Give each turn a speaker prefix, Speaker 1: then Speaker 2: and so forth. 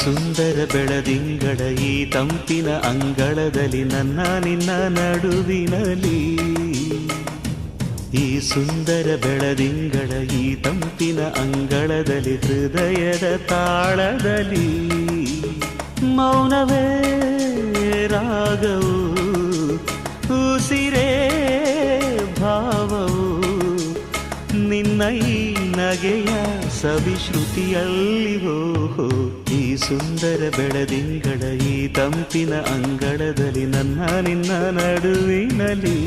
Speaker 1: ಸುಂದರ ಬೆಳದಿಂಗಳ ಈ ತಂಪಿನ ಅಂಗಳದಲ್ಲಿ ನನ್ನ ನಿನ್ನ ನಡುವಿನಲ್ಲಿ ಈ ಸುಂದರ ಬೆಳದಿಂಗಳ ಈ ತಂಪಿನ ಅಂಗಳದಲ್ಲಿ ಹೃದಯದ ತಾಳದಲ್ಲಿ ಮೌನವೇ ರಾಗವು ಉಸಿರೇ ಭಾವವು ನಿನ್ನ ಈ ನಗೆಯ ಸವಿಶ್ರುತಿಯಲ್ಲಿ ಈ ಸುಂದರ ಬೆಳದಿಂಗಳ ಈ ತಂಪಿನ ಅಂಗಳದಲ್ಲಿ ನನ್ನ ನಿನ್ನ ನಡುವಿನಲ್ಲಿ